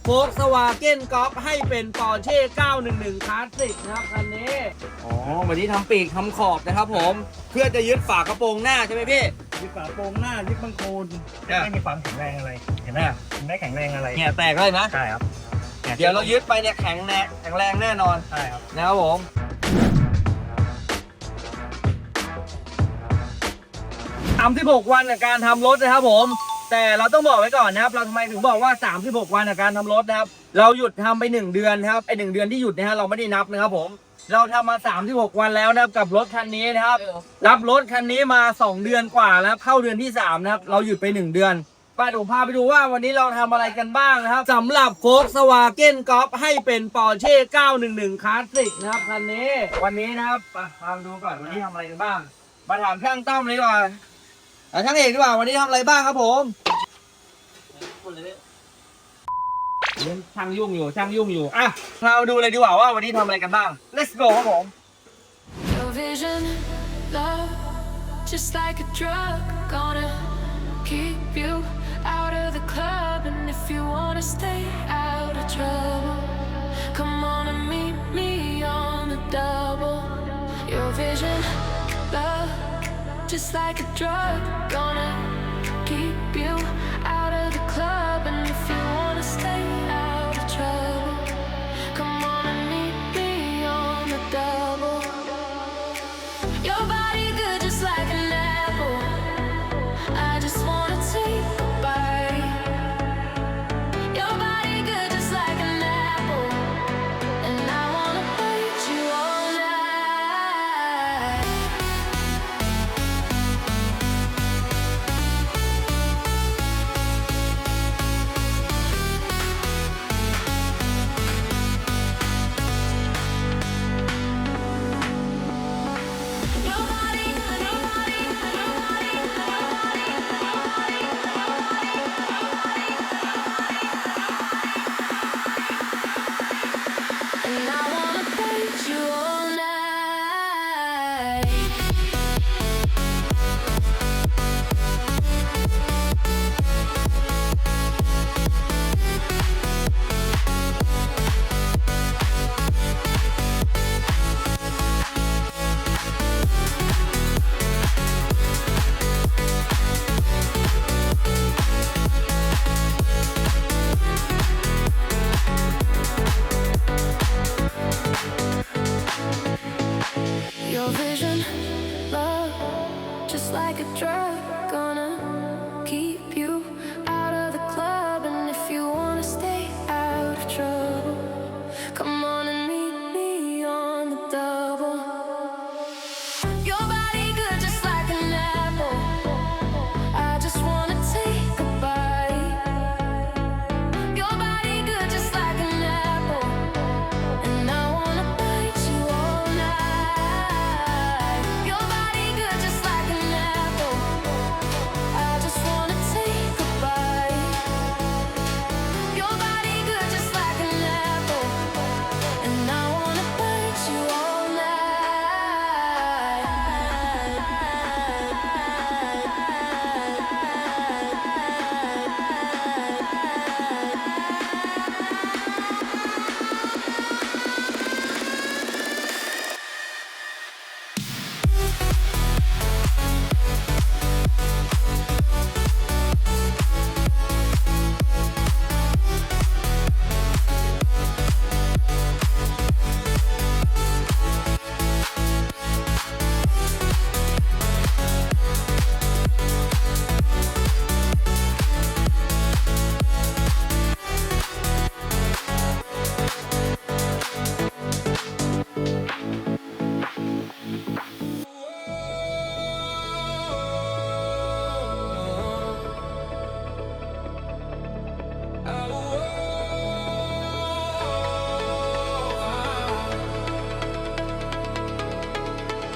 Volkswagen Golf ให้เป็น Porsche 911 Classic นะครับคันนี้วันนี้ทำปีกทำขอบนะครับผมเพื่อจะยึดฝากระโปรงหน้าใช่ไหมพี่ยึดฝาโปรงหน้ายึดบังโคลนไม่มีความแข็งแรงอะไรเห็นไหมไม่แข็งแรงอะไรเนี่ยแตกเลยนะใช่ครับเดี๋ยวเรายึดไปเนี่ยแข็งแรงแน่นอนใช่ครับนะครับผม36 วันในการทำรถนะครับผมแต่เราต้องบอกไว้ก่อนนะครับเราทำไมถึงบอกว่า36 วันในการทำรถนะครับเราหยุดทำไป1 เดือนครับไอ้1 เดือนที่หยุดนะฮะเราไม่ได้นับนะครับผมเราทำมา36 วันแล้วนะครับกับรถคันนี้นะครับรับรถคันนี้มา2 เดือนกว่าแล้วเข้าเดือนที่3นะครับเราหยุดไป1 เดือนป้าดูพาไปดูว่าวันนี้เราทำอะไรกันบ้างนะครับสำหรับ Volkswagen Golf ให้เป็น Porsche 911 Classic นะครับคันนี้วันนี้นะครับพาไปดูก่อนวันนี้ทำอะไรกันบ้างมาถามช่างต้อมเลยก่อนช่างเอกดีกว่าวันนี้ทำอะไรบ้างครับผมช่างยุ่งอยู่อ่ะเราดูเลยดีกว่าว่าวันนี้ทำอะไรกันบ้าง let's go ครับผม Your vision, love, just like a drug, gonna keep you out of the club. And if you wanna stay out of trouble, come on and meet me on the double. Your vision, love, just like a drug, gonna keep you out of the club. And if you wanna stay out of trouble, come on and meet me on the double. Your body good just like an apple. I just wanna take a bite. Your body good just like an apple, and I wanna bite you all night. Your body good, your body good, your body good, and I wanna bite you all night. Your vision, love, just like a drug, gonna keep you out of the club. And if you wanna stay out of trouble, come on and meet me on the double. Your body good just like an apple. I just wanna take a bite. Your body good just like an apple, and I wanna bite you all night. Your body good just like an apple. I just wanna take a bite. Your body good just like an apple, and I wanna bite you all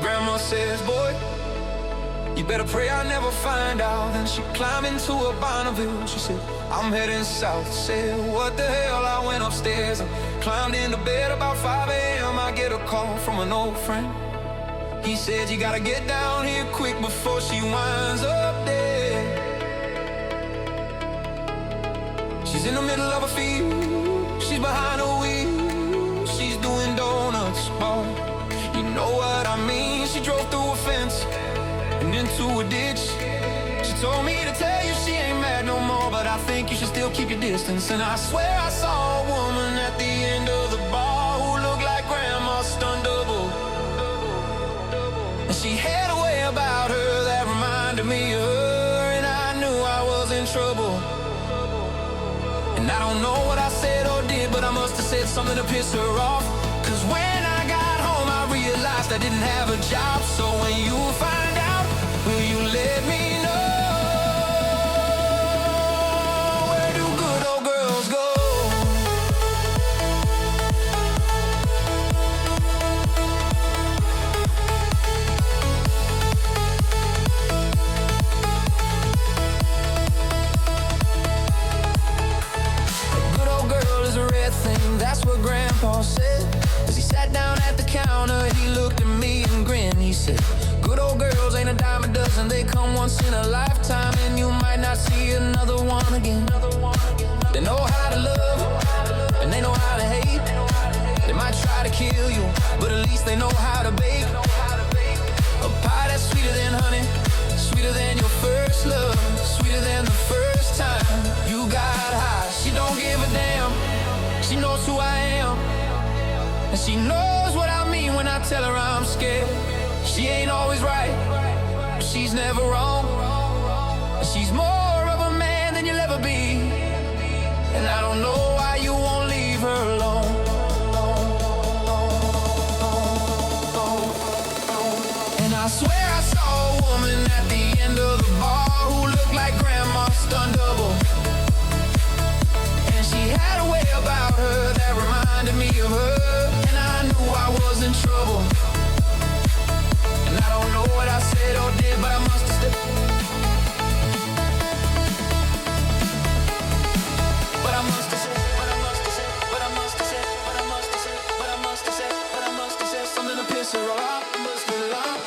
Grandma says, boy, you better pray I never find out. Then she climbed into a Bonneville. She said, I'm heading south. Said, what the hell? I went upstairs and climbed into bed about 5 a.m. I get a call from an old friend. He said, you gotta get down here quick before she winds up dead. She's in the middle of a field your distance. And I swear I saw a woman at the end of the bar who looked like grandma stunned double. And she had a way about her that reminded me of her, and I knew I was in trouble. And I don't know what I said or did, but I must have said something to piss her off. Cause when I got home I realized I didn't have a job. So when you find out, will you let me know? Where do good old girls go? Good old girl is a red thing, that's what Grandpa said. As he sat down at the counter, he looked at me and grinned. He said, good old girls ain't a dime a dozen, they come once in a lifetime, and you might not see another one again. They know how to love, and they know how to hate. They might try to kill you, but at least they know how to bake a pie that's sweeter than honey, sweeter than your first love, sweeter than the first time you got high. She don't give a damn, she knows who I am, and she knows what I mean when I tell her I'm scared. She ain't always right, but she's never wrong. And she's more of a man than you'll ever be. And I don't know why you won't leave her alone. And I swear I saw a woman at the end of the bar who looked like grandma stunned double. And she had a way about her that reminded me of her, and I knew I was in trouble. And I don't know what I said or did, but I must have said. But I must have said, but I must have said, but I must have said, but I must have said, but I must have said, but I must have said something to piss her off. Must have lied.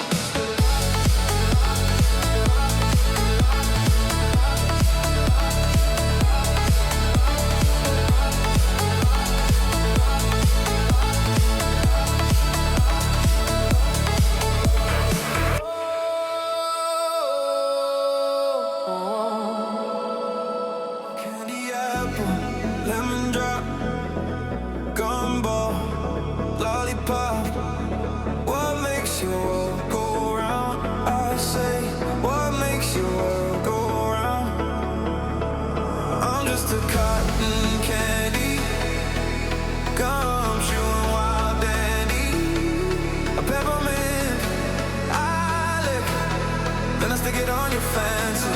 Candy apple, lemon drop, gumbo, lollipop. What makes your world go round? I say, what makes your world go round? I'm just a cotton candy, gumshoe and wild dandy, a peppermint I lick, then I stick it on your fancy.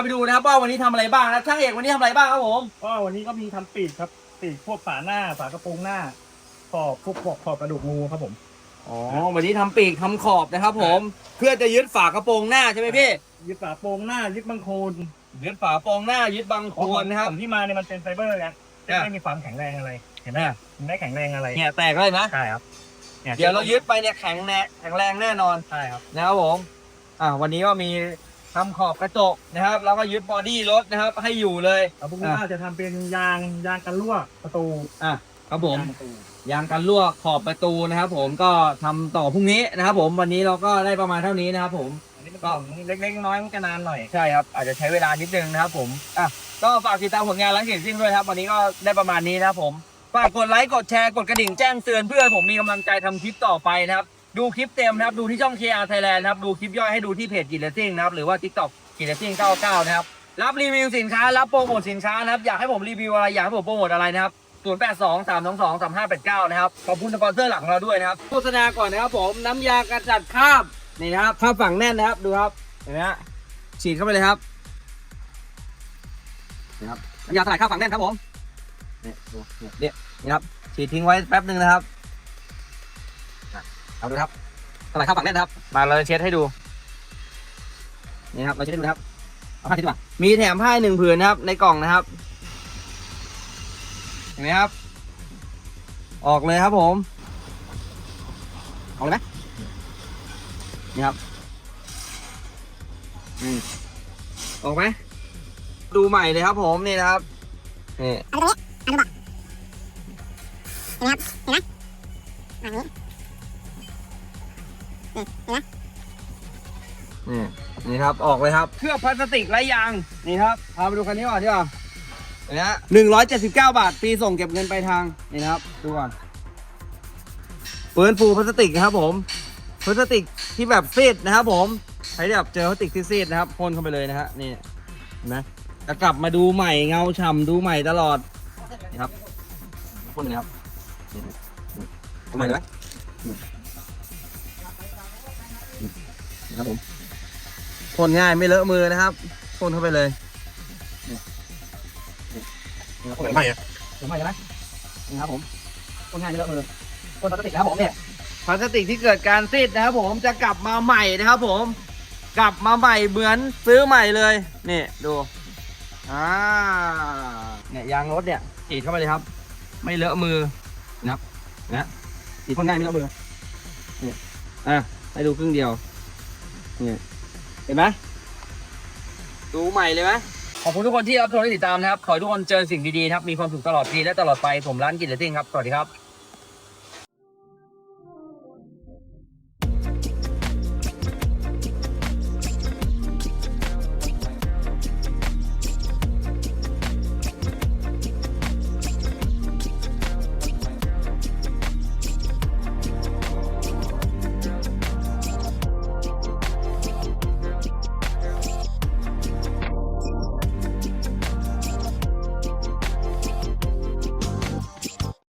ไปดูนะครับว่าวันนี้ทำอะไรบ้างนะช่างเอกวันนี้ทำอะไรบ้างครับผม ก็วันนี้ก็มีทำปีกครับปีกพวกฝาหน้าฝากระโปรงหน้าขอบพวกขอบกระดูกงูครับผม อ๋อวันนี้ทำปีกทำขอบนะครับผมเพื่อจะยึดฝากระโปรงหน้าใช่ไหมพี่ ยึดฝาโปรงหน้ายึดบังโคลน ยึดฝาโปรงหน้ายึดบังโคลนนะครับ ของที่มาเนี่ยมันเป็นไฟเบอร์ไงไม่มีความแข็งแรงอะไรเห็นไหมมันได้แข็งแรงอะไร เนี่ยแตกเลยนะ ใช่ครับ เดี๋ยวเรายึดไปเนี่ยแข็งแรงแน่นอน ใช่ครับ นะครับผมวันนี้ก็มีทำขอบกระจกนะครับแล้วก็ยึดบอดี้รถนะครับให้อยู่เลย แล้วพวกนี้ก็จะทำเป็นยางกันรั่วประตู ครับผม ยางประตู ยางกันรั่วขอบประตูนะครับผมก็ทำต่อพรุ่งนี้นะครับผมวันนี้เราก็ได้ประมาณเท่านี้นะครับผม อันนี้เป็นของเล็กๆน้อยๆมันจะนานหน่อย ใช่ครับอาจจะใช้เวลานิดนึงนะครับผมก็ฝากติดตามผลงานร้านเก่งซิ่งด้วยครับวันนี้ก็ได้ประมาณนี้นะครับผมฝากกดไลค์กดแชร์กดกระดิ่งแจ้งเตือนเพื่อให้ผมมีกำลังใจทำคลิปต่อไปนะครับดูคลิปเต็มนะครับดูที่ช่อง KR Thailand นะครับดูคลิปย่อยให้ดูที่เพจกิจเลสซิ่งนะครับหรือว่า TikTok กิจเลสซิ่ง99นะครับรับรีวิวสินค้ารับโปรโมทสินค้านะครับอยากให้ผมรีวิวอะไรอยากให้ผมโปรโมทอะไรนะครับ0823223589นะครับขอบคุณสปอนเซอร์หลักของเราด้วยนะครับโฆษณาก่อนนะครับผมน้ำยากระจัดคราบนี่นะครับคราบฝังแน่นนะครับดูครับเห็นไหมฮะฉีดเข้าไปเลยครับนะครับน้ำยาสลายคราบฝังแน่นครับผมนี่ดูนี่ครับฉีดทิ้งไว้แป๊บนึงนะครับเอาดูครับสลายคราบฝังแน่นครับมาเราเช็ดให้ดูนี่ครับเราเช็ดให้ดูนะครับเอาผ้าเช็ดดีกว่ามีแถมผ้า1 ผืนนะครับในกล่องนะครับเห็นไหมครับออกเลยครับผมออกเลยไหมนี่ครับออกไหมดูใหม่เลยครับผมนี่นะครับนี่นี่ครับออกเลยครับเครื่องพลาสติกไร้ยางนี่ครับพาไปดูคันนี้ก่อนดีกว่านี่ฮะ179 บาทฟรีส่งเก็บเงินปลายทางนี่นะครับดูก่อนปืนฟูพลาสติกนะครับผมพลาสติกที่แบบซีดนะครับผมใครที่แบบเจอพลาสติกที่ซีดนะครับพ่นเข้าไปเลยนะฮะนี่เห็นไหมจะกลับมาดูใหม่เงาฉ่ำดูใหม่ตลอดนี่ครับพ่นเลยครับทำไมนะนะครับผมพ่นง่ายไม่เลอะมือนะครับพ่นเข้าไปเลยไม่อะไม่ใช่ไหมนี่ครับผมพ่นง่ายไม่เลอะมือพ่นพลาสติกนะครับผมเนี่ยพลาสติกที่เกิดการซีดนะครับผมจะกลับมาใหม่นะครับผมกลับมาใหม่เหมือนซื้อใหม่เลยนี่ดูเนี่ยยางรถเนี่ยฉีดเข้าไปเลยครับไม่เลอะมือนะครับนะฉีดพ่นง่ายไม่เลอะมือนี่ให้ดูครึ่งเดียวนี่เห็นไหมดูใหม่เลยไหมขอบคุณทุกคนที่รับชมและติดตามนะครับขอให้ทุกคนเจอสิ่งดีๆครับมีความสุขตลอดปีและตลอดไปผมร้านกิจเลสซิ่งครับสวัสดีครับ